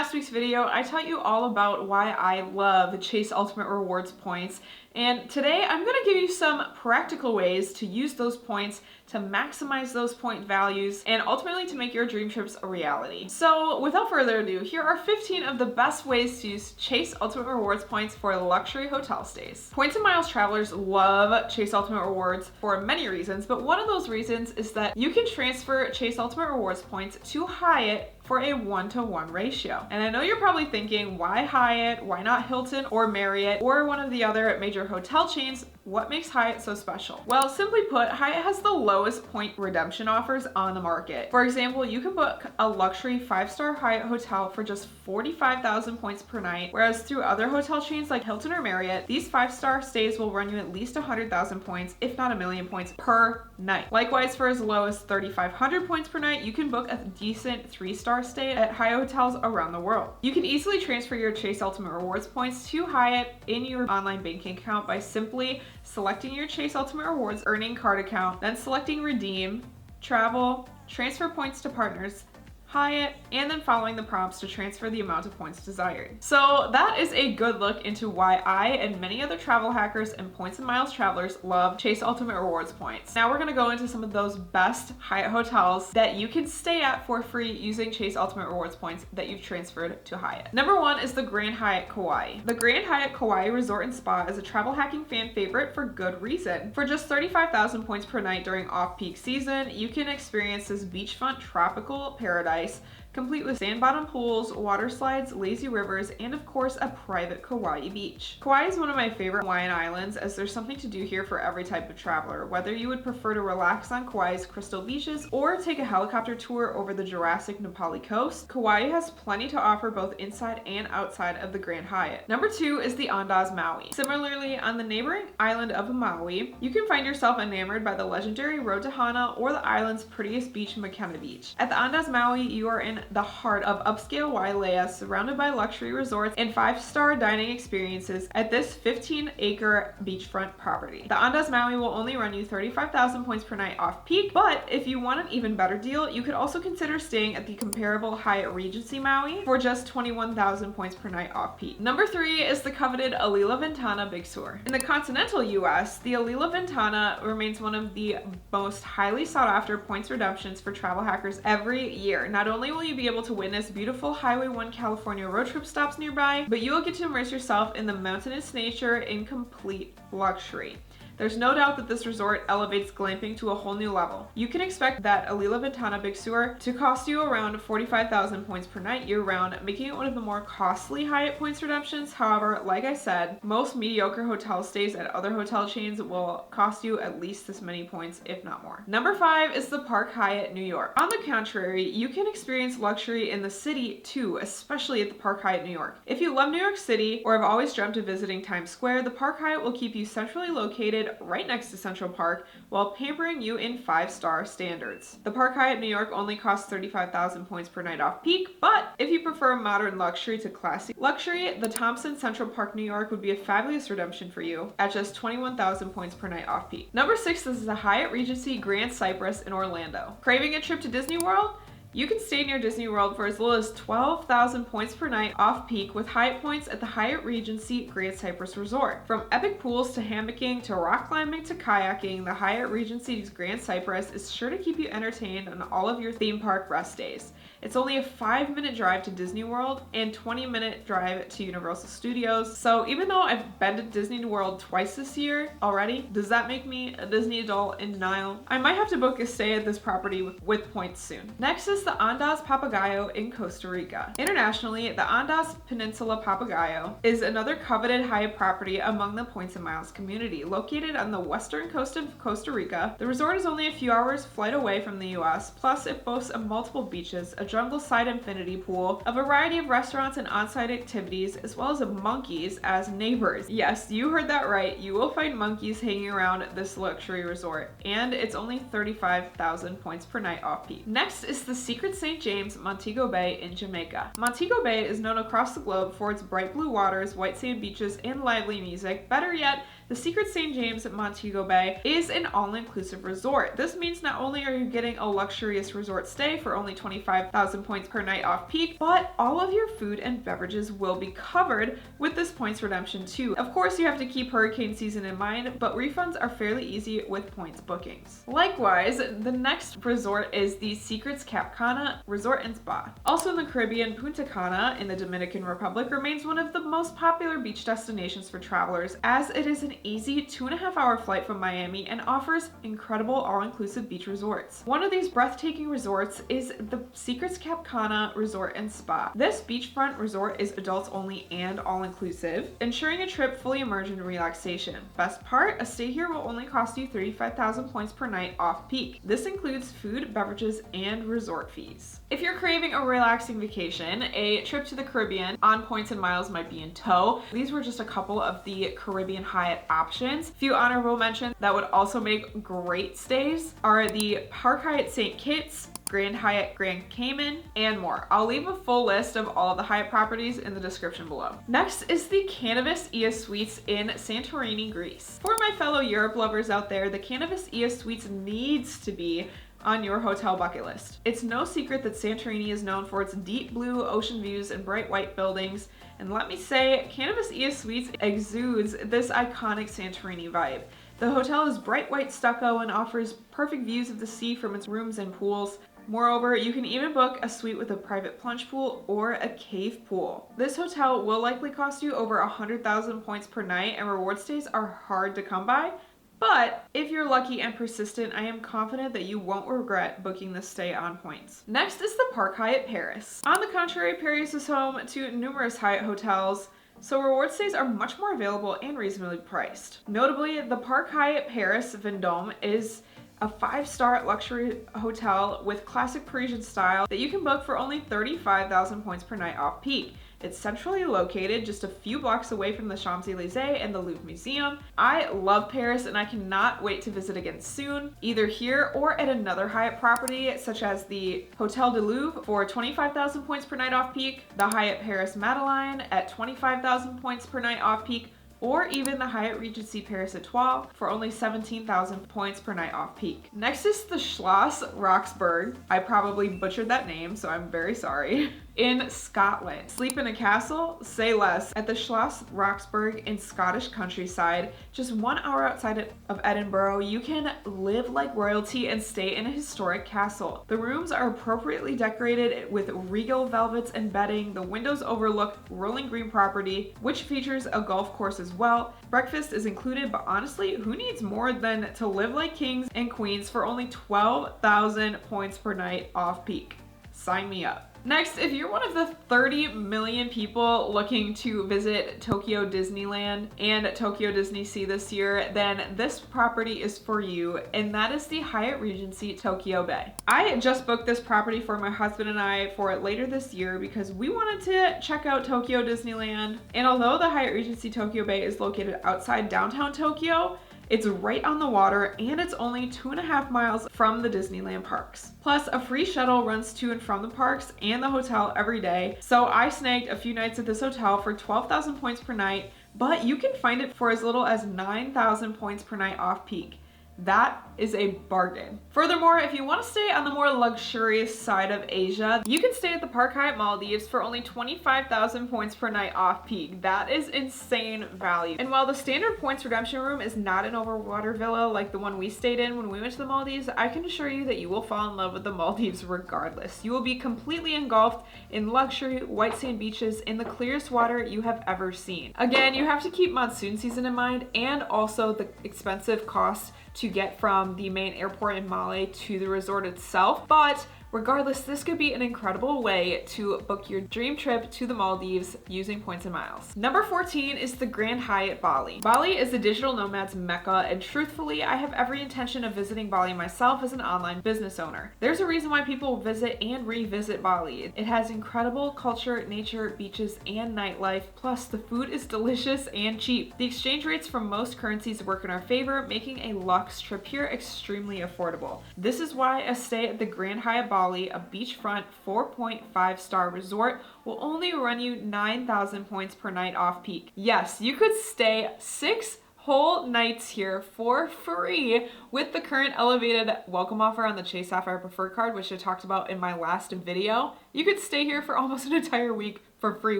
last week's video, I taught you all about why I love Chase Ultimate Rewards points, and today I'm going to give you some practical ways to use those points to maximize those point values and ultimately to make your dream trips a reality. So without further ado, here are 15 of the best ways to use Chase Ultimate Rewards points for luxury hotel stays. Points and miles travelers love Chase Ultimate Rewards for many reasons, but one of those reasons is that you can transfer Chase Ultimate Rewards points to Hyatt for a 1-to-1 ratio. And I know you're probably thinking, why Hyatt? Why not Hilton or Marriott or one of the other major hotel chains? What makes Hyatt so special? Well, simply put, Hyatt has the lowest point redemption offers on the market. For example, you can book a luxury 5-star Hyatt hotel for just 45,000 points per night, whereas through other hotel chains like Hilton or Marriott, these 5-star stays will run you at least 100,000 points, if not 1,000,000 points per night. Likewise, for as low as 3,500 points per night, you can book a decent 3-star stay at Hyatt hotels around the world. You can easily transfer your Chase Ultimate Rewards points to Hyatt in your online banking account by simply selecting your Chase Ultimate Rewards earning card account, then selecting redeem, travel, transfer points to partners, Hyatt, and then following the prompts to transfer the amount of points desired. So that is a good look into why I and many other travel hackers and points and miles travelers love Chase Ultimate Rewards points. Now we're gonna go into some of those best Hyatt hotels that you can stay at for free using Chase Ultimate Rewards points that you've transferred to Hyatt. Number 1 is the Grand Hyatt Kauai. The Grand Hyatt Kauai Resort and Spa is a travel hacking fan favorite for good reason. For just 35,000 points per night during off-peak season, you can experience this beachfront tropical paradise complete with sand-bottom pools, water slides, lazy rivers, and of course a private Kauai beach. Kauai is one of my favorite Hawaiian islands as there's something to do here for every type of traveler. Whether you would prefer to relax on Kauai's crystal beaches or take a helicopter tour over the Jurassic Nepali coast, Kauai has plenty to offer both inside and outside of the Grand Hyatt. Number 2 is the Andaz Maui. Similarly, on the neighboring island of Maui, you can find yourself enamored by the legendary Road to Hana or the island's prettiest beach, Makena Beach. At the Andaz Maui, you are in the heart of upscale Wailea, surrounded by luxury resorts and 5-star dining experiences at this 15-acre beachfront property. The Andaz Maui will only run you 35,000 points per night off peak, but if you want an even better deal, you could also consider staying at the comparable Hyatt Regency Maui for just 21,000 points per night off peak. Number 3 is the coveted Alila Ventana Big Sur. In the continental US, the Alila Ventana remains one of the most highly sought after points redemptions for travel hackers every year. Not only will you be able to witness beautiful Highway 1 California road trip stops nearby, but you will get to immerse yourself in the mountainous nature in complete luxury. There's no doubt that this resort elevates glamping to a whole new level. You can expect that Alila Ventana Big Sur to cost you around 45,000 points per night year-round, making it one of the more costly Hyatt points redemptions. However, like I said, most mediocre hotel stays at other hotel chains will cost you at least this many points, if not more. Number 5 is the Park Hyatt New York. On the contrary, you can experience luxury in the city too, especially at the Park Hyatt New York. If you love New York City or have always dreamt of visiting Times Square, the Park Hyatt will keep you centrally located right next to Central Park while pampering you in 5-star standards. The Park Hyatt New York only costs 35,000 points per night off peak, but if you prefer modern luxury to classy luxury, the Thompson Central Park New York would be a fabulous redemption for you at just 21,000 points per night off peak. Number 6 is the Hyatt Regency Grand Cypress in Orlando. Craving a trip to Disney World? You can stay near Disney World for as little as 12,000 points per night off peak with Hyatt points at the Hyatt Regency Grand Cypress Resort. From epic pools to hammocking to rock climbing to kayaking, the Hyatt Regency's Grand Cypress is sure to keep you entertained on all of your theme park rest days. It's only a 5-minute drive to Disney World and 20-minute drive to Universal Studios. So even though I've been to Disney World twice this year already, does that make me a Disney adult in denial? I might have to book a stay at this property with points soon. Next is the Andaz Papagayo in Costa Rica. Internationally, the Andaz Peninsula Papagayo is another coveted Hyatt property among the Points and Miles community. Located on the western coast of Costa Rica, the resort is only a few hours flight away from the US, plus it boasts of multiple beaches, a jungle-side infinity pool, a variety of restaurants and on-site activities, as well as monkeys as neighbors. Yes, you heard that right. You will find monkeys hanging around this luxury resort, and it's only 35,000 points per night off peak. Next is the Secret St. James Montego Bay in Jamaica. Montego Bay is known across the globe for its bright blue waters, white sand beaches, and lively music. Better yet, the Secret St. James at Montego Bay is an all-inclusive resort. This means not only are you getting a luxurious resort stay for only 25,000 points per night off-peak, but all of your food and beverages will be covered with this points redemption too. Of course, you have to keep hurricane season in mind, but refunds are fairly easy with points bookings. Likewise, the next resort is the Secrets Cap Cana Resort and Spa. Also in the Caribbean, Punta Cana in the Dominican Republic remains one of the most popular beach destinations for travelers, as it is an easy 2.5-hour flight from Miami and offers incredible all-inclusive beach resorts. One of these breathtaking resorts is the Secrets Cap Cana Resort and Spa. This beachfront resort is adults only and all-inclusive, ensuring a trip fully immersed in relaxation. Best part, a stay here will only cost you 35,000 points per night off-peak. This includes food, beverages, and resort fees. If you're craving a relaxing vacation, a trip to the Caribbean on points and miles might be in tow. These were just a couple of the Caribbean Hyatt options. A few honorable mentions that would also make great stays are the Park Hyatt St. Kitts, Grand Hyatt Grand Cayman, and more. I'll leave a full list of all of the Hyatt properties in the description below. Next is the Cannabis Ia Suites in Santorini, Greece. For my fellow Europe lovers out there, the Cannabis Ia Suites needs to be on your hotel bucket list. It's no secret that Santorini is known for its deep blue ocean views and bright white buildings, and let me say, Cannabis Ia Suites exudes this iconic Santorini vibe. The hotel is bright white stucco and offers perfect views of the sea from its rooms and pools. Moreover, you can even book a suite with a private plunge pool or a cave pool. This hotel will likely cost you over 100,000 points per night, and reward stays are hard to come by. But if you're lucky and persistent, I am confident that you won't regret booking this stay on points. Next is the Park Hyatt Paris. On the contrary, Paris is home to numerous Hyatt hotels, so reward stays are much more available and reasonably priced. Notably, the Park Hyatt Paris Vendôme is a 5-star luxury hotel with classic Parisian style that you can book for only 35,000 points per night off peak. It's centrally located just a few blocks away from the Champs-Elysees and the Louvre Museum. I love Paris and I cannot wait to visit again soon, either here or at another Hyatt property such as the Hotel du Louvre for 25,000 points per night off peak, the Hyatt Paris Madeleine at 25,000 points per night off peak, or even the Hyatt Regency Paris Etoile for only 17,000 points per night off peak. Next is the Schloss Roxburgh. I probably butchered that name, so I'm very sorry. In Scotland. Sleep in a castle? Say less. At the Schloss Roxburgh in Scottish countryside, just 1 hour outside of Edinburgh, you can live like royalty and stay in a historic castle. The rooms are appropriately decorated with regal velvets and bedding. The windows overlook rolling green property, which features a golf course as well. Breakfast is included, but honestly, who needs more than to live like kings and queens for only 12,000 points per night off peak? Sign me up. Next, if you're one of the 30 million people looking to visit Tokyo Disneyland and Tokyo Disney Sea this year, then this property is for you, and that is the Hyatt Regency Tokyo Bay. I just booked this property for my husband and I for later this year because we wanted to check out Tokyo Disneyland, and although the Hyatt Regency Tokyo Bay is located outside downtown Tokyo, it's right on the water and it's only 2.5 miles from the Disneyland parks. Plus, a free shuttle runs to and from the parks and the hotel every day. So I snagged a few nights at this hotel for 12,000 points per night, but you can find it for as little as 9,000 points per night off peak. That is a bargain. Furthermore, if you want to stay on the more luxurious side of Asia, you can stay at the Park Hyatt Maldives for only 25,000 points per night off peak. That is insane value. And while the standard points redemption room is not an overwater villa like the one we stayed in when we went to the Maldives, I can assure you that you will fall in love with the Maldives regardless. You will be completely engulfed in luxury white sand beaches in the clearest water you have ever seen. Again, you have to keep monsoon season in mind and also the expensive cost to get from the main airport in Male to the resort itself, but regardless, this could be an incredible way to book your dream trip to the Maldives using points and miles. Number 14 is the Grand Hyatt Bali. Bali is the digital nomad's mecca, and truthfully, I have every intention of visiting Bali myself as an online business owner. There's a reason why people visit and revisit Bali. It has incredible culture, nature, beaches, and nightlife, plus the food is delicious and cheap. The exchange rates from most currencies work in our favor, making a luxe trip here extremely affordable. This is why a stay at the Grand Hyatt Bali, a beachfront 4.5-star resort, will only run you 9,000 points per night off peak. Yes, you could stay 6 whole nights here for free with the current elevated welcome offer on the Chase Sapphire Preferred card, which I talked about in my last video. You could stay here for almost an entire week for free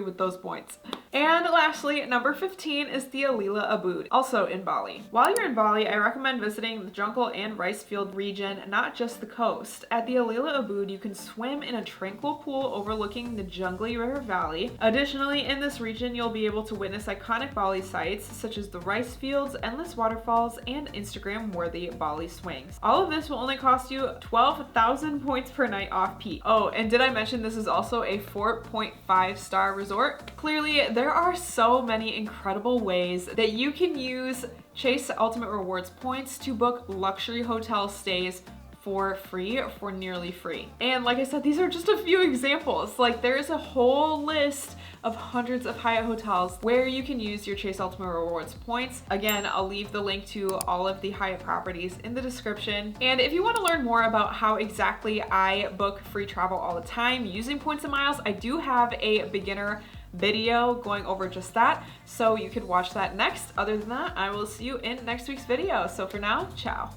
with those points. And lastly, number 15 is the Alila Ubud, also in Bali. While you're in Bali, I recommend visiting the jungle and rice field region, not just the coast. At the Alila Ubud, you can swim in a tranquil pool overlooking the jungly river valley. Additionally, in this region, you'll be able to witness iconic Bali sites such as the rice fields, endless waterfalls, and Instagram-worthy Bali swings. All of this will only cost you 12,000 points per night off peak. Oh, and did I mention this is also a 4.5-star resort? Clearly, there are so many incredible ways that you can use Chase Ultimate Rewards points to book luxury hotel stays for free or for nearly free. And like I said, these are just a few examples. Like, there's a whole list of hundreds of Hyatt hotels where you can use your Chase Ultimate Rewards points. Again, I'll leave the link to all of the Hyatt properties in the description. And if you want to learn more about how exactly I book free travel all the time using points and miles, I do have a beginner video going over just that, so you could watch that next. Other than that, I will see you in next week's video. So for now, ciao.